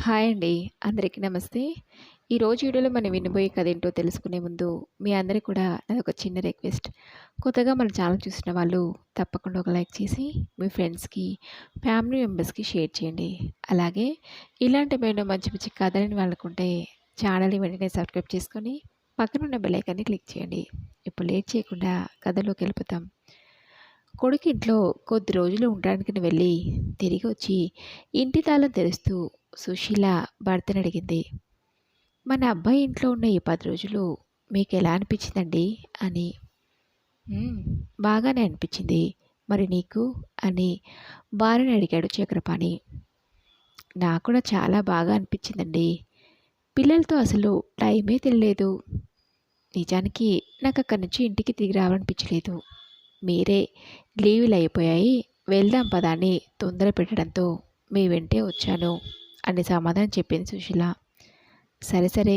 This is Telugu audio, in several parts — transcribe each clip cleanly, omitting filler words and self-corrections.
హాయ్ అండి. అందరికీ నమస్తే. ఈరోజు వీడియోలో మనం వినబోయే కథ ఏంటో తెలుసుకునే ముందు మీ అందరికి కూడా నాదొక చిన్న రిక్వెస్ట్. కొత్తగా మన ఛానల్ చూసిన వాళ్ళు తప్పకుండా ఒక లైక్ చేసి మీ ఫ్రెండ్స్‌కి, ఫ్యామిలీ మెంబర్స్‌కి షేర్ చేయండి. అలాగే ఇలాంటివేమైనా మంచి మంచి కథలని వాళ్ళకుంటే ఛానల్‌ని వెంటనే సబ్స్క్రైబ్ చేసుకొని పక్కనున్న బెల్ ఐకాన్‌ని క్లిక్ చేయండి. ఇప్పుడు లేట్ చేయకుండా కథలోకి వెళ్ళిపోతాం. కొడుకు ఇంట్లో కొద్ది రోజులు ఉండడానికని వెళ్ళి తిరిగి వచ్చి ఇంటి తాళం తెరుస్తూ సుశీల భర్తని అడిగింది. మన అబ్బాయి ఇంట్లో ఉన్న ఈ 10 రోజులు మీకు ఎలా అనిపించిందండి అని. "ఉమ్, బాగానే అనిపించింది. మరి నీకు అని భార్యని అడిగాడు చక్రపాణి. నాకు కూడా చాలా బాగా అనిపించిందండి. పిల్లలతో అసలు టైమే తెలియలేదు. నిజానికి నాకు అక్కడి నుంచి ఇంటికి తిరిగి రావాలనిపించలేదు. మీరే లీవులు అయిపోయాయి, వెళ్దాం పదా అని తొందర పెట్టడంతో మీ వెంటే వచ్చాను అని సమాధానం చెప్పింది సుశీల. సరే సరే,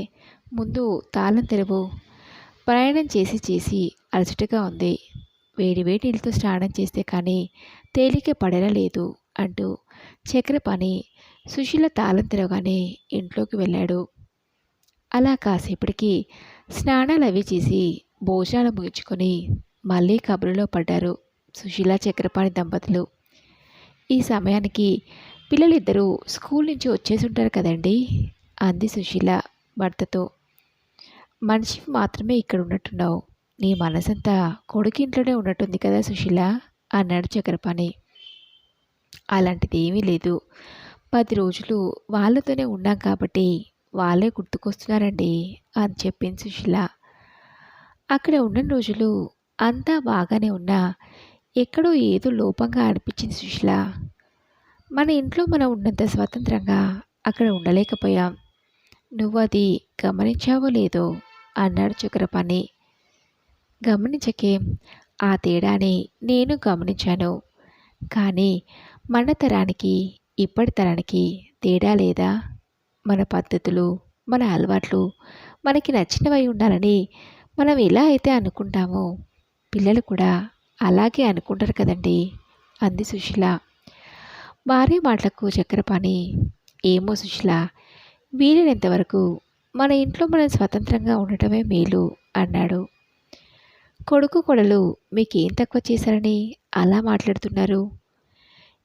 ముందు తాళం తెరవు. ప్రయాణం చేసి చేసి అలసటగా ఉంది. వేడి వేడి నీళ్ళతో స్నానం చేస్తే కానీ తేలిక పడేలా లేదు అంటూ చక్రపాణి సుశీల తాళం తెరవగానే ఇంట్లోకి వెళ్ళాడు. అలా కాసేపటికి స్నానాలు అవి చేసి భోజనాలు ముగించుకొని మళ్ళీ కబురులో పడ్డారు సుశీల చక్రపాణి దంపతులు. ఈ సమయానికి పిల్లలిద్దరూ స్కూల్ నుంచి వచ్చేసి ఉంటారు కదండి అంది సుశీల భర్తతో. మనిషివి మాత్రమే ఇక్కడ ఉన్నట్టున్నావు. నీ మనసంతా కొడుకింట్లోనే ఉన్నట్టుంది కదా సుశీల అన్నాడు చక్రపాణి. అలాంటిది ఏమీ లేదు. 10 రోజులు వాళ్ళతోనే ఉన్నాం కాబట్టి వాళ్ళే గుర్తుకొస్తున్నారండి అని చెప్పింది సుశీల. అక్కడ ఉన్న రోజులు అంతా బాగానే ఉన్నా ఎక్కడో ఏదో లోపంగా అనిపించింది సుశీల. మన ఇంట్లో మనం ఉన్నంత స్వతంత్రంగా అక్కడ ఉండలేకపోయాం. నువ్వు అది గమనించావో లేదో అన్నాడు చక్రపాణి. గమనించకేం, ఆ తేడాని నేను గమనించాను. కానీ మన తరానికి ఇప్పటి తరానికి తేడా లేదా? మన పద్ధతులు, మన అలవాట్లు మనకి నచ్చినవై ఉండాలని మనం ఎలా అయితే అనుకుంటామో పిల్లలు కూడా అలాగే అనుకుంటారు కదండి అంది సుశీల. భార్య మాటలకు చక్రపాణి, ఏమో సుశీల, వీలైనంతవరకు మన ఇంట్లో మనం స్వతంత్రంగా ఉండటమే మేలు అన్నాడు. కొడుకు కొడలు మీకేం తక్కువ చేశారని అలా మాట్లాడుతున్నారు?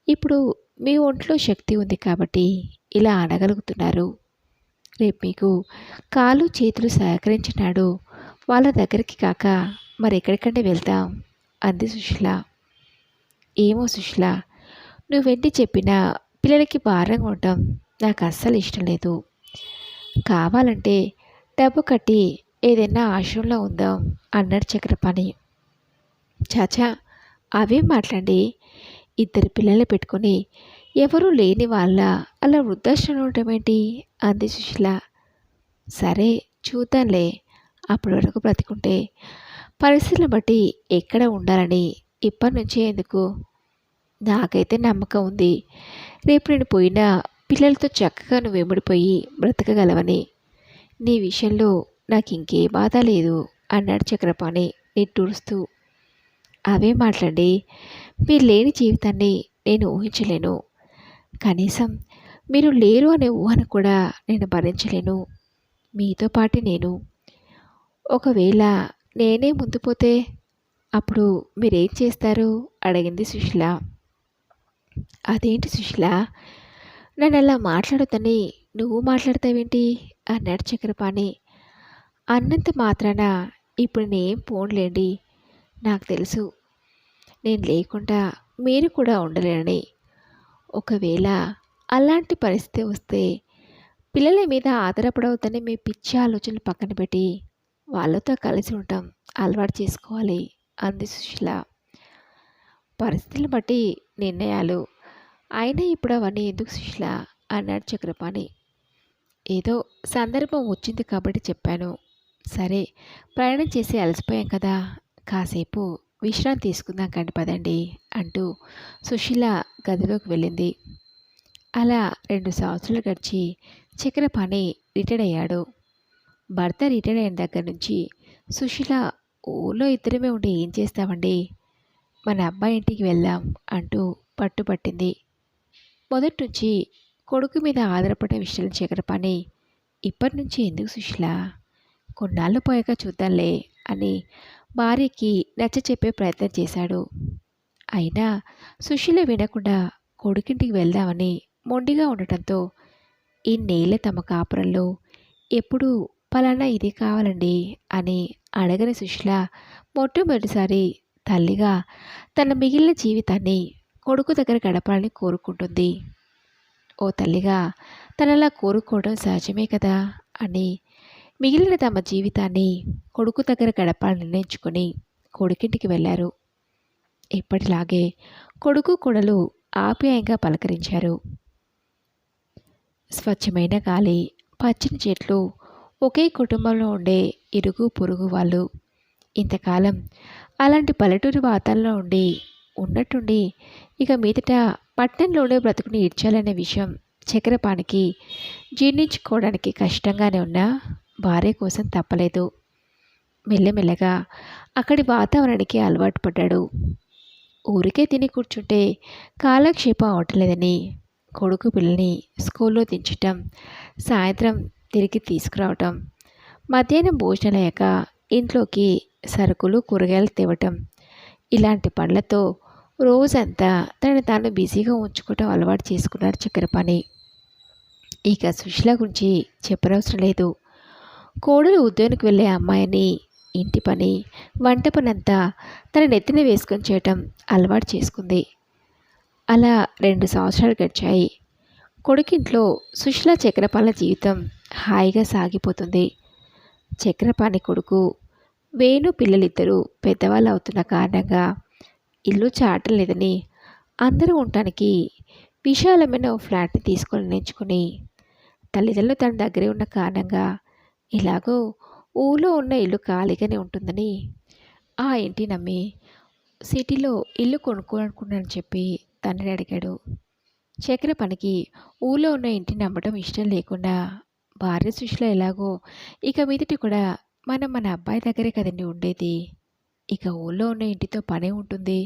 ఇప్పుడు మీ ఒంట్లో శక్తి ఉంది కాబట్టి ఇలా అనగలుగుతున్నారు. రేపు మీకు కాలు చేతులు సహకరించినాడు వాళ్ళ దగ్గరికి కాక మరెక్కడికంటే వెళ్తాం అంది సుశీల. ఏమో సుశీల, నువ్వెన్ని చెప్పినా పిల్లలకి భారంగా ఉండటం నాకు అస్సలు ఇష్టం లేదు. కావాలంటే డబ్బు కట్టి ఏదైనా ఆశ్రమంలో ఉందాం అన్నాడు చక్రపాణి. చాచా, అవేం మాట్లాడి ఇద్దరు పిల్లల్ని పెట్టుకొని ఎవరూ లేని వాళ్ళ అలా వృద్ధాశ్రమంలో ఉండటమేంటి అంది సుశీల. సరే చూద్దాంలే, అప్పటి వరకు బ్రతికుంటే పరిస్థితులను బట్టి ఎక్కడ ఉండాలని ఇప్పటి నుంచే ఎందుకు? నాకైతే నమ్మకం ఉంది, రేపు నేను పోయినా పిల్లలతో చక్కగా నువ్వు వెంబడిపోయి బ్రతకగలవని. నీ విషయంలో నాకు ఇంకే బాధ లేదు అన్నాడు చక్రపాణి నిట్టూరుస్తూ. అవే మాట్లాడి మీరు లేని జీవితాన్ని నేను ఊహించలేను. కనీసం మీరు లేరు అనే ఊహను కూడా నేను భరించలేను. మీతో పాటు నేను. ఒకవేళ నేనే ముందు పోతే అప్పుడు మీరేం చేస్తారు అడిగింది సుశీల. అదేంటి సుశీల, నన్ను అలా మాట్లాడొద్దని నువ్వు మాట్లాడతావేంటి అన్నాడు చక్రపాణి. అన్నంత మాత్రాన ఇప్పుడు నేనేం పోన్లేండి. నాకు తెలుసు నేను లేకుండా మీరు కూడా ఉండలేరని. ఒకవేళ అలాంటి పరిస్థితి వస్తే పిల్లల మీద ఆధారపడవద్దని మీ పిచ్చి ఆలోచనలు పక్కన పెట్టి వాళ్ళతో కలిసి ఉండటం అలవాటు చేసుకోవాలి అంది సుశీల. పరిస్థితులను బట్టి నిర్ణయాలు. అయినా ఇప్పుడు అవన్నీ ఎందుకు సుశీల అన్నాడు చక్రపాణి. ఏదో సందర్భం వచ్చింది కాబట్టి చెప్పాను. సరే, ప్రయాణం చేసి అలసిపోయాం కదా, కాసేపు విశ్రాంతి తీసుకుందాం కండి పదండి అంటూ సుశీల గదిలోకి వెళ్ళింది. అలా 2 సంవత్సరాలు గడిచి చక్రపాణి రిటైర్డ్ అయ్యాడు. భర్త రిటైర్డ్ అయిన దగ్గర నుంచి సుశీల ఊళ్ళో ఇద్దరమే ఉండి ఏం చేస్తామండి, మన అబ్బాయి ఇంటికి వెళ్దాం అంటూ పట్టుపట్టింది. మొదటి నుంచి కొడుకు మీద ఆధారపడే విషయం చక్రపాణి ఇప్పటి నుంచి ఎందుకు సుశీల, కొన్నాళ్ళు పోయాక చూద్దాంలే అని భార్యకి నచ్చచెప్పే ప్రయత్నం చేశాడు. అయినా సుశీల వినకుండా కొడుకింటికి వెళ్దామని మొండిగా ఉండటంతో ఇన్నేళ్ల తమ కాపురంలో ఎప్పుడూ పలానా ఇది కావాలండి అని అడగని సుశీల మొట్టమొదటిసారి తల్లిగా తన మిగిలిన జీవితాన్ని కొడుకు దగ్గర గడపాలని కోరుకుంటుంది. ఓ తల్లిగా తనలా కోరుకోవడం సహజమే కదా అని మిగిలిన తమ జీవితాన్ని కొడుకు దగ్గర గడపాలని నిర్ణయించుకొని కొడుకింటికి వెళ్ళారు. ఎప్పటిలాగే కొడుకు కొడలు ఆప్యాయంగా పలకరించారు. స్వచ్ఛమైన గాలి, పచ్చని చెట్లు, ఒకే కుటుంబంలో ఉండే ఇరుగు పొరుగు వాళ్ళు. ఇంతకాలం అలాంటి పల్లెటూరి వాతావరణంలో ఉన్నట్టుండి ఇక మీదట పట్టణంలోనే బ్రతుకుని ఇడ్చాలనే విషయం చక్రపాణికి జీర్ణించుకోవడానికి కష్టంగానే ఉన్నా భార్య కోసం తప్పలేదు. మెల్లమెల్లగా అక్కడి వాతావరణానికి అలవాటు పడ్డాడు. ఊరికే తిని కూర్చుంటే కాలక్షేపం అవట్లేదని కొడుకు పిల్లల్ని స్కూల్లో దించటం, సాయంత్రం తిరిగి తీసుకురావటం, మధ్యాహ్నం భోజనాలయ్యాక ఇంట్లోకి సరుకులు కూరగాయలు తేవటం, ఇలాంటి పనులతో రోజంతా తనని తాను బిజీగా ఉంచుకోవటం అలవాటు చేసుకున్నాడు చక్రపాణి. ఇక సుశీల గురించి చెప్పనవసరం లేదు. కోడలు ఉద్యోగానికి వెళ్ళే అమ్మాయిని ఇంటి పని, వంట పని అంతా తన నెత్తిన వేసుకొని చేయటం అలవాటు చేసుకుంది. అలా 2 సంవత్సరాలు గడిచాయి. కొడుకింట్లో సుశీల చక్రపాణి జీవితం హాయిగా సాగిపోతుంది. చక్రపాణి కొడుకు వేణు పిల్లలిద్దరూ పెద్దవాళ్ళు అవుతున్న కారణంగా ఇల్లు చాటం లేదని అందరూ ఉండటానికి విశాలమైన ఓ ఫ్లాట్ని తీసుకొని నిర్ణయించుకొని తల్లిదండ్రులు తన దగ్గరే ఉన్న కారణంగా ఇలాగో ఊళ్ళో ఉన్న ఇల్లు ఖాళీగానే ఉంటుందని ఆ ఇంటిని నమ్మి సిటీలో ఇల్లు కొనుక్కోవాలనుకున్నానని చెప్పి తండ్రిని అడిగాడు. చక్రపాణికి ఊళ్ళో ఉన్న ఇంటిని అమ్మటం ఇష్టం లేకుండా భార్య సుశీల ఎలాగో ఇక మీదటి కూడా మన అబ్బాయి దగ్గరే కదండి ఉండేది, ఇక ఊళ్ళో ఉన్న ఇంటితో పనే ఉంటుంది,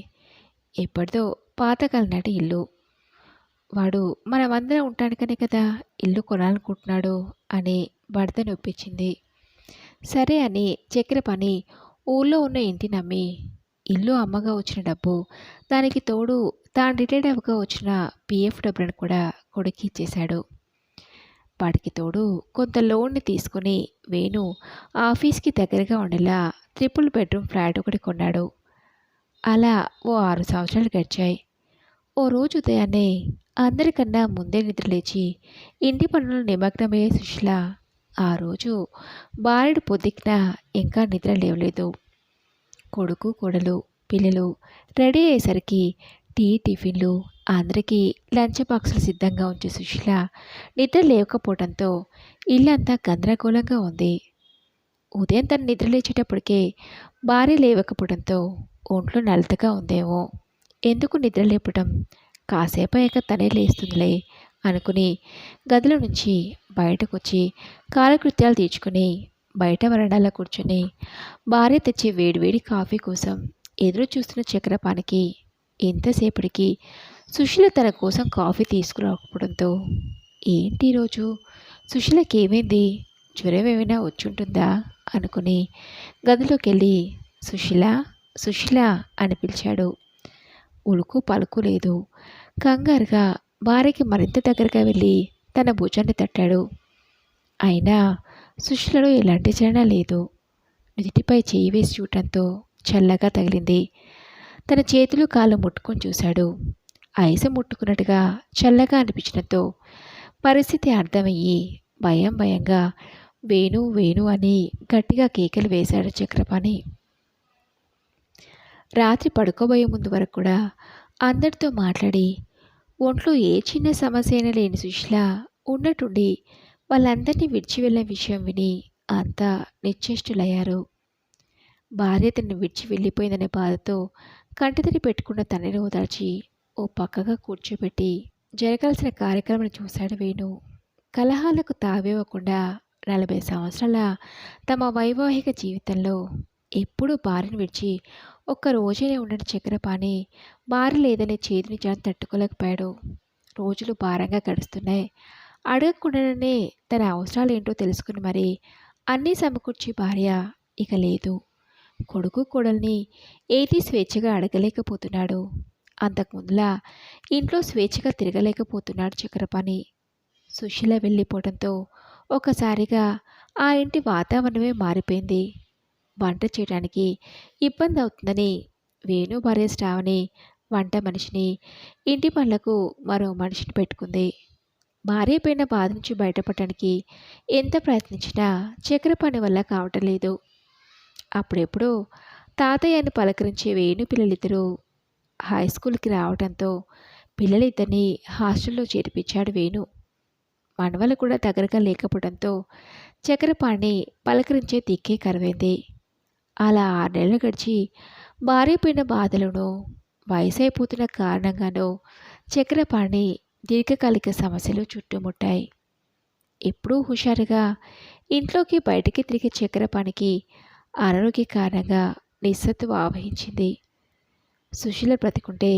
ఎప్పటిదో పాతకాలం నాటి ఇల్లు, వాడు మనమందరం ఉండటానికనే కదా ఇల్లు కొనాలనుకుంటున్నాడు అని భర్తను ఒప్పించింది. సరే అని చక్రపాణి ఊళ్ళో ఉన్న ఇంటిని అమ్మి ఇల్లు అమ్మగా వచ్చిన డబ్బు, దానికి తోడు తాను రిటైర్డ్ అవ్వగా వచ్చిన పిఎఫ్ డబ్బులను కూడా కొడుకు ఇచ్చేశాడు. వాటికి తోడు కొంత లోన్ని తీసుకొని వేణు ఆఫీస్కి దగ్గరగా ఉండేలా 3 బెడ్రూమ్ ఫ్లాట్ ఒకటి కొన్నాడు. అలా ఓ 6 సంవత్సరాలు గడిచాయి. ఓ రోజు ఉదయాన్నే అందరికన్నా ముందే నిద్రలేచి ఇంటి పనులు నిమగ్నమయ్యే సుశీల ఆ రోజు భార్యడు పొద్దుకినా ఇంకా నిద్ర లేవలేదు. కొడుకు కోడలు పిల్లలు రెడీ అయ్యేసరికి టిఫిన్లు అందరికీ లంచ్ బాక్సులు సిద్ధంగా ఉంచే సుశీల నిద్ర లేకపోవడంతో ఇల్లంతా గందరగోళంగా ఉంది. ఉదయం తను నిద్ర లేచేటప్పటికే భార్య లేవకపోవడంతో ఒంట్లో నలతగా ఉందేమో, ఎందుకు నిద్ర లేపటం, కాసేపు అయ్యాక తనే లేస్తుందిలే అనుకుని గదిలో నుంచి బయటకు వచ్చి కాలకృత్యాలు తీర్చుకొని బయట వరండాలో కూర్చొని భార్య తెచ్చే వేడివేడి కాఫీ కోసం ఎదురు చూస్తున్న చక్రపాణికి ఎంతసేపటికి సుశీల తన కోసం కాఫీ తీసుకురాకపోవడంతో ఏంటి ఈరోజు సుశీలకి ఏమైంది, జ్వరం ఏమైనా వచ్చుంటుందా అనుకుని గదిలోకి వెళ్ళి సుశీల సుశీల అని పిలిచాడు. ఉలుకు పలుకు లేదు. కంగారుగా భార్యకి మరింత దగ్గరగా వెళ్ళి తన భుజాన్ని తట్టాడు. అయినా సుశీలలో ఎలాంటి చలన లేదు. నుదిటిపై చేయి వేసి చూడటంతో చల్లగా తగిలింది. తన చేతులు కాళ్ళు ముట్టుకొని చూశాడు. ఐసు ముట్టుకున్నట్టుగా చల్లగా అనిపించడంతో పరిస్థితి అర్థమయ్యి భయంగా వేణు వేణు అని గట్టిగా కేకలు వేశాడు చక్రపాణి. రాత్రి పడుకోబోయే ముందు వరకు కూడా అందరితో మాట్లాడి ఒంట్లో ఏ చిన్న సమస్య అయినా లేని సుశీల ఉన్నట్టుండి వాళ్ళందరినీ విడిచి వెళ్ళిన విషయం విని అంతా నిశ్చేష్టులయ్యారు. భార్య తనను విడిచి వెళ్ళిపోయిందనే బాధతో కంటితడి పెట్టుకున్న తండ్రిని ఓదార్చి ఓ పక్కగా కూర్చోబెట్టి జరగాల్సిన కార్యక్రమాన్ని చూశాడు వేణు. కలహాలకు తావివ్వకుండా 40 సంవత్సరాల తమ వైవాహిక జీవితంలో ఎప్పుడూ భార్యను విడిచి ఒక్క రోజైనా ఉండని చక్రపాణి భార్య లేదనే చేదుని జాన్ తట్టుకోలేకపోయాడు. రోజులు భారంగా గడుస్తున్నాయి. అడగకుండానే తన అవసరాలేంటో తెలుసుకుని మరి అన్నీ సమకూర్చే భార్య ఇక లేదు. కొడుకు కోడల్ని ఏదీ స్వేచ్ఛగా అడగలేకపోతున్నాడు. అంతకుముందులా ఇంట్లో స్వేచ్ఛగా తిరగలేకపోతున్నాడు చక్రపాణి. సుశీల వెళ్ళిపోవడంతో ఒకసారిగా ఆ ఇంటి వాతావరణమే మారిపోయింది. వంట చేయడానికి ఇబ్బంది అవుతుందని వేణు భార్య శ్రావణి వంట మనిషిని, ఇంటి పనులకు మరో మనిషిని పెట్టుకుంది. భార్య పైన బాధ నుంచి బయటపడటానికి ఎంత ప్రయత్నించినా చక్రపాణి వల్ల కావటం లేదు. అప్పుడెప్పుడో తాతయ్యని పలకరించే వేణు పిల్లలిద్దరూ హై స్కూల్కి రావడంతో పిల్లలిద్దరినీ హాస్టల్లో చేర్పించాడు వేణు. మనవలు కూడా దగ్గరగా లేకపోవడంతో చక్రపాణి పలకరించే దిక్కే కరువైంది. అలా 6 నెలలు గడిచి భార్య పైన బాధలను వయసైపోతున్న కారణంగానో చక్రపాణి దీర్ఘకాలిక సమస్యలు చుట్టుముట్టాయి. ఎప్పుడూ హుషారుగా ఇంట్లోకి బయటికి తిరిగే చక్రపాణికి అనారోగ్య కారణంగా నిస్సత్తువ ఆవహించింది. సుశీల బ్రతికుంటే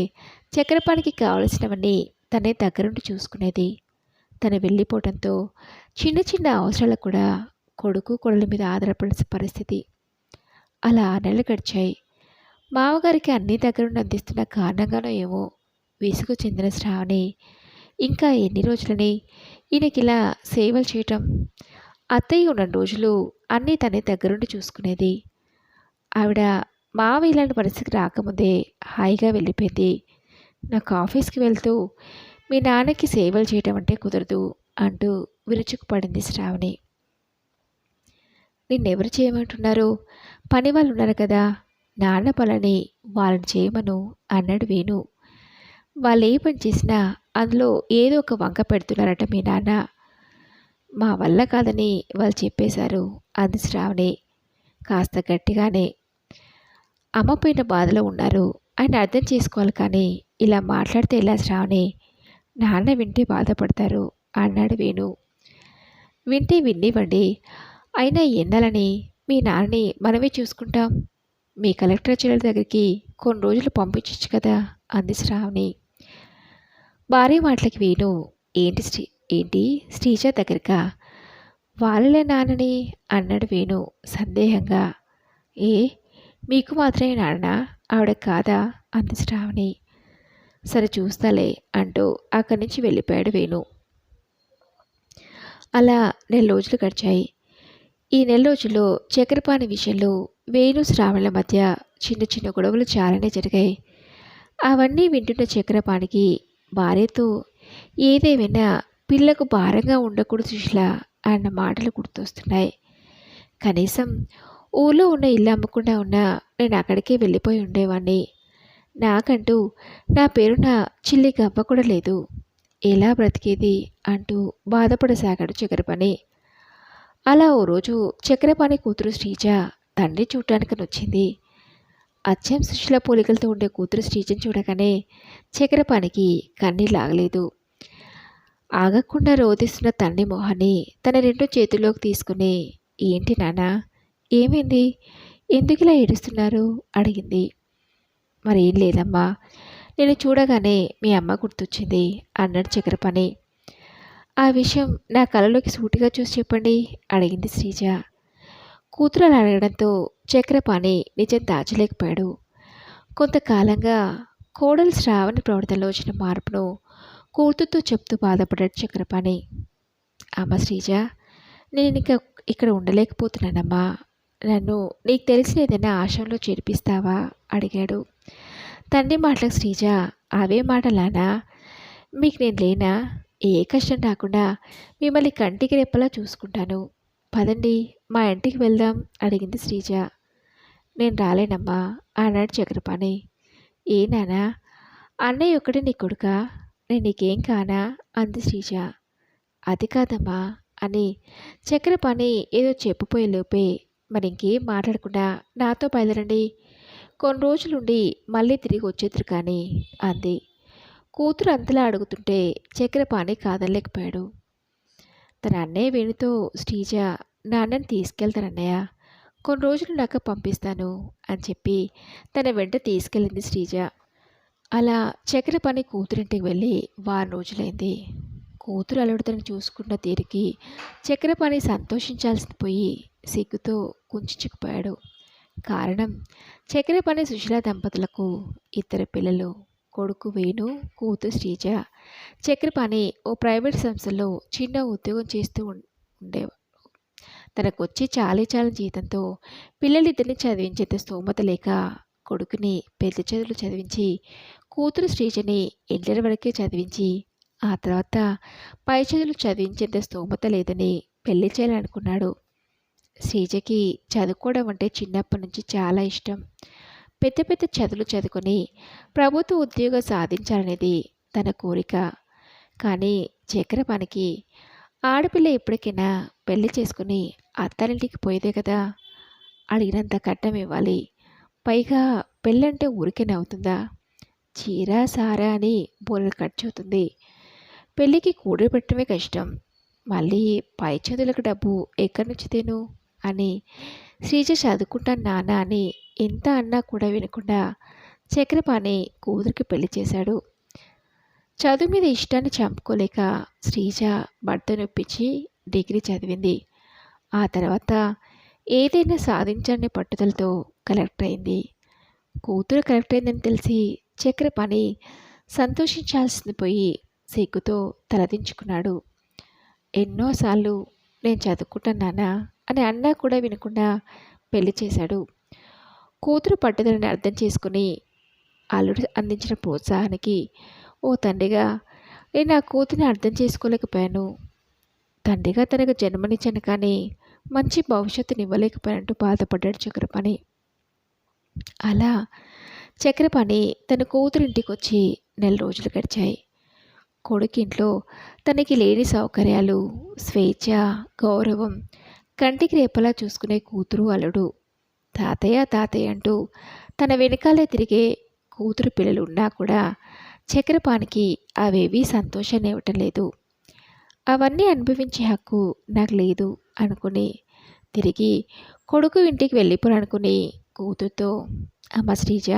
చక్రపాణికి కావలసినవన్నీ తనే దగ్గరుండి చూసుకునేది. తను వెళ్ళిపోవడంతో చిన్న చిన్న అవసరాలకు కూడా కొడుకు కోడల మీద ఆధారపడాల్సిన పరిస్థితి. అలా 6 నెలలు గడిచాయి. మామగారికి అన్నీ దగ్గరుండి అందిస్తున్న కారణంగానో ఏమో విసుగు చెందిన శ్రావణి ఇంకా ఎన్ని రోజులని ఈయనకిలా సేవలు చేయటం. అత్తయ్య ఉన్న రోజులు అన్నీ తనే దగ్గరుండి చూసుకునేది. ఆవిడ మావ ఇలాంటి పరిస్థితికి రాకముందే హాయిగా వెళ్ళిపోయింది. నాకు ఆఫీస్కి వెళ్తూ మీ నాన్నకి సేవలు చేయటం అంటే కుదరదు అంటూ విరుచుకుపడింది శ్రావణి. నిన్నెవరు చేయమంటున్నారు? పని వాళ్ళు ఉన్నారు కదా, నాన్న పని వాళ్ళని చేయమను అన్నాడు వేణు. వాళ్ళు ఏ పని చేసినా అందులో ఏదో ఒక వంక పెడుతున్నారట మీ నాన్న. మా వల్ల కాదని వాళ్ళు చెప్పేశారు అంది శ్రావణి కాస్త గట్టిగానే. అమ్మ పోయిన బాధలో ఉన్నారు, ఆయన అర్థం చేసుకోవాలి, కానీ ఇలా మాట్లాడితే ఎలా శ్రావణి? నాన్న వింటే బాధపడతారు అన్నాడు వేణు. వింటే విన్నివ్వండి, అయినా ఎన్నాలని మీ నాన్నని మనమే చూసుకుంటాం. మీ కలెక్టర్ చెల్లెల దగ్గరికి కొన్ని రోజులు పంపించచ్చు కదా అంది శ్రావణి. భార్య మాటలకి వేణు ఏంటి శ్రీజ దగ్గరకా? వాళ్ళలే నాన్నని అన్నాడు వేణు సందేహంగా. ఏ మీకు మాత్రమే నాన్న, ఆవిడ కాదా అంది శ్రావణి. సరే చూస్తాలే అంటూ అక్కడి నుంచి వెళ్ళిపోయాడు వేణు. అలా 4 రోజులు గడిచాయి. ఈ 4 రోజుల్లో చక్రపాణి విషయంలో వేణు శ్రావణుల మధ్య చిన్న చిన్న గొడవలు చాలానే జరిగాయి. అవన్నీ వింటున్న చక్రపాణికి భార్యతో ఏదేమైనా పిల్లకు భారంగా ఉండకూడదు సుశీల అన్న మాటలు గుర్తొస్తున్నాయి. కనీసం ఊళ్ళో ఉన్న ఇల్లు అమ్మకుండా ఉన్నా నేను అక్కడికే వెళ్ళిపోయి ఉండేవాణ్ణి. నాకంటూ నా పేరున చిల్లి గవ్వ కూడా లేదు, ఎలా బ్రతికేది అంటూ బాధపడసాగాడు చక్రపాణి. అలా ఓ రోజు చక్రపాణి కూతురు శ్రీజ తండ్రి చూడటానికి వచ్చింది. అచ్చం సుశీల పోలికలతో ఉండే కూతురు శ్రీజను చూడగానే చక్రపాణికి కన్నీళ్ళు ఆగలేదు. ఆగకుండా రోధిస్తున్న తండ్రి మొహాన్ని తన 2 చేతుల్లోకి తీసుకుని, ఏంటి నాన్న, ఏమైంది, ఎందుకు ఇలా ఏడుస్తున్నారు అడిగింది. మరేం లేదమ్మా, నేను చూడగానే మీ అమ్మ గుర్తొచ్చింది అన్నాడు చక్రపాణి. ఆ విషయం నా కళ్ళలోకి సూటిగా చూసి చెప్పండి అడిగింది శ్రీజ. కూతురు అలా అడగడంతో చక్రపాణి నిజం దాచలేకపోయాడు. కొంతకాలంగా కోడలు శ్రావణి ప్రవర్తనలో వచ్చిన మార్పును కూతురుతో చెప్తూ బాధపడ్డాడు చక్రపాణి. అమ్మ శ్రీజ, నేను ఇంకా ఇక్కడ ఉండలేకపోతున్నానమ్మా, నన్ను నీకు తెలిసిన ఏదైనా ఆశ్రమంలో చేర్పిస్తావా అడిగాడు. తండ్రి మాటలకు శ్రీజ, అవే మాటలానా, మీకు నేను లేనా? ఏ కష్టం రాకుండా మిమ్మల్ని కంటికి రెప్పలా చూసుకుంటాను, పదండి మా ఇంటికి వెళ్దాం అడిగింది శ్రీజ. నేను రాలేనమ్మా అన్నాడు చక్రపాణి. ఏ నానా, అన్నయ్య ఒక్కడే నీ కొడుకా, నేను నీకేం కానా అంది శ్రీజ. అది కాదమ్మా అని చక్రపాణి ఏదో చెప్పిపోయే లోపే, మరి ఇంకేం మాట్లాడకుండా నాతో బయలుదేరండి, కొన్ని రోజులుండి మళ్ళీ తిరిగి వచ్చేద్దరు కానీ అంది. కూతురు అంతలా అడుగుతుంటే చక్రపాణి కాదనలేకపోయాడు. తన అన్నయ్య వేణుతో శ్రీజ, నాన్నని తీసుకెళ్తానన్నయ్య, కొన్ని రోజులు నాకు పంపిస్తాను అని చెప్పి తన వెంట తీసుకెళ్ళింది శ్రీజ. అలా చక్రపాణి కూతురింటికి వెళ్ళి వారం రోజులైంది. కూతురు అల్లుడితోని చూసుకున్న తీరుకి చక్రపాణి సంతోషించాల్సింది పోయి సిగ్గుతో కుంచించుకుపోయాడు. కారణం, చక్రపాణి సుశీల దంపతులకు ఇద్దరు పిల్లలు. కొడుకు వేణు, కూతురు శ్రీజ. చక్రపాణి ఓ ప్రైవేట్ సంస్థలో చిన్న ఉద్యోగం చేస్తూ ఉండేవాడు. తనకొచ్చే చాలీ చాలని జీతంతో పిల్లలిద్దరిని చదివించేంత స్తోమత లేక కొడుకుని పెద్ద చదువులు చదివించి, కూతురు శ్రీజని ఇంటర్ వరకే చదివించి, ఆ తర్వాత పై చదువులు చదివించేంత స్తోమత లేదని పెళ్లి చేయాలనుకున్నాడు. శ్రీజకి చదువుకోవడం అంటే చిన్నప్పటి నుంచి చాలా ఇష్టం. పెద్ద పెద్ద చదువులు చదువుకొని ప్రభుత్వ ఉద్యోగం సాధించాలనేది తన కోరిక. కానీ చక్రపాణికి ఆడపిల్ల ఎప్పటికైనా పెళ్లి చేసుకుని అత్తారింటికి పోయేదే కదా, అడిగినంత కట్నం ఇవ్వాలి. పైగా పెళ్ళంటే ఊరికేనే అవుతుందా? చీర సారా అని బోలెడు ఖర్చు అవుతుంది. పెళ్ళికి కూడి పెట్టడమే కష్టం. మళ్ళీ పై చదువులకు డబ్బు ఎక్కడి నుంచి తేను అని శ్రీజ చదువుకుంటాను నాన్న అని ఎంత అన్నా కూడా వినకుండా చక్రపాణి కూతురికి పెళ్లి చేశాడు. చదువు మీద ఇష్టాన్ని చంపుకోలేక శ్రీజ భర్తనొప్పించి డిగ్రీ చదివింది. ఆ తర్వాత ఏదైనా సాధించాలనే పట్టుదలతో కలెక్టర్ అయింది. కూతురు కలెక్టర్ అయిందని తెలిసి చక్రపాణి సంతోషించాల్సింది పోయి సిగ్గుతో తలదించుకున్నాడు. ఎన్నోసార్లు నేను చదువుకుంటాను నాన్న అని అన్నా కూడా వినకుండా పెళ్లి చేశాడు. కూతురు పట్టుదలని అర్థం చేసుకుని అల్లుడు అందించిన ప్రోత్సాహానికి ఓ తండ్రిగా నేను నా కూతురిని అర్థం చేసుకోలేకపోయాను. తండ్రిగా తనకు జన్మనిచ్చాను కానీ మంచి భవిష్యత్తుని ఇవ్వలేకపోయానంటూ బాధపడ్డాడు చక్రపాణి. అలా చక్రపాణి తన కూతురింటికి వచ్చి నెల రోజులు గడిచాయి. కొడుకింట్లో తనకి లేని సౌకర్యాలు, స్వేచ్ఛ, గౌరవం, కంటికి రేపలా చూసుకునే కూతురు అల్లుడు. తాతయ్య తాతయ్య అంటూ తన వెనకాలే తిరిగే కూతురు పిల్లలు ఉన్నా కూడా చక్రపాణికి అవేవీ సంతోషాన్ని ఇవ్వటం లేదు. అవన్నీ అనుభవించే హక్కు నాకు లేదు అనుకుని తిరిగి కొడుకు ఇంటికి వెళ్ళిపోరనుకుని కూతురుతో, అమ్మ శ్రీజ,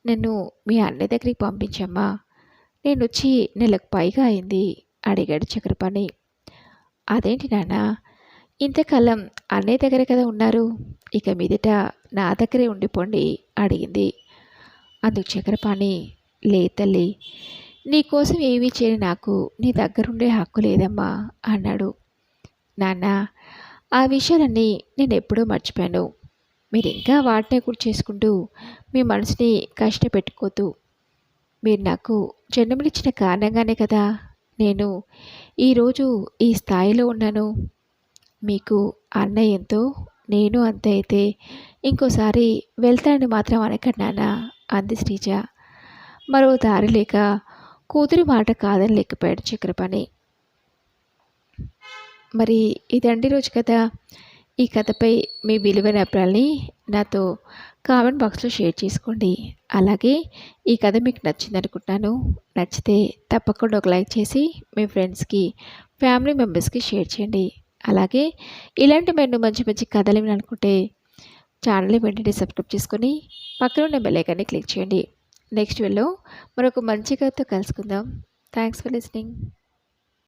నన్ను మీ అన్నయ్య దగ్గరికి పంపించమ్మా, నేను వచ్చి నెలకు పైగా అయింది అడిగాడు చక్రపాణి. అదేంటి నాన్న, ఇంతకాలం అన్నయ్య దగ్గర కదా ఉన్నారు, ఇక మీదట నా దగ్గరే ఉండిపోండి అడిగింది. అందుకు చక్రపాణి, లే తల్లి, నీకోసం ఏమీ చేయని నాకు నీ దగ్గరుండే హక్కు లేదమ్మా అన్నాడు. నాన్న, ఆ విషయాలన్నీ నేను ఎప్పుడూ మర్చిపోయాను. మీరు ఇంకా వాటినే గుర్తు చేసుకుంటూ మీ మనసుని కష్టపెట్టుకోవద్దు. మీరు నాకు జన్మనిచ్చిన కారణంగానే కదా నేను ఈరోజు ఈ స్థాయిలో ఉన్నాను. మీకు అన్నయ్య ఎంతో నేను అంతే అయితే ఇంకోసారి వెళ్తానని మాత్రం అనకండి నాన్న అంది శ్రీజ. మరో దారి లేక కూతురి మాట కాదని లేకపోయాడు చక్రపాణి. మరి ఇదండి రోజు కథ. ఈ కథపై మీ విలువైన అభిప్రాయాన్ని నాతో కామెంట్ బాక్స్లో షేర్ చేసుకోండి. అలాగే ఈ కథ మీకు నచ్చింది అనుకుంటున్నాను. నచ్చితే తప్పకుండా ఒక లైక్ చేసి మీ ఫ్రెండ్స్కి, ఫ్యామిలీ మెంబర్స్కి షేర్ చేయండి. అలాగే ఇలాంటి మరిన్ని మంచి మంచి కథలు వినాలనుకుంటే ఛానల్ని వెంటనే సబ్స్క్రైబ్ చేసుకొని పక్కన ఉన్న బెల్ ఐకాన్ని క్లిక్ చేయండి. నెక్స్ట్ వీడియోలో మరొక మంచి కథతో కలుసుకుందాం. Thanks for listening.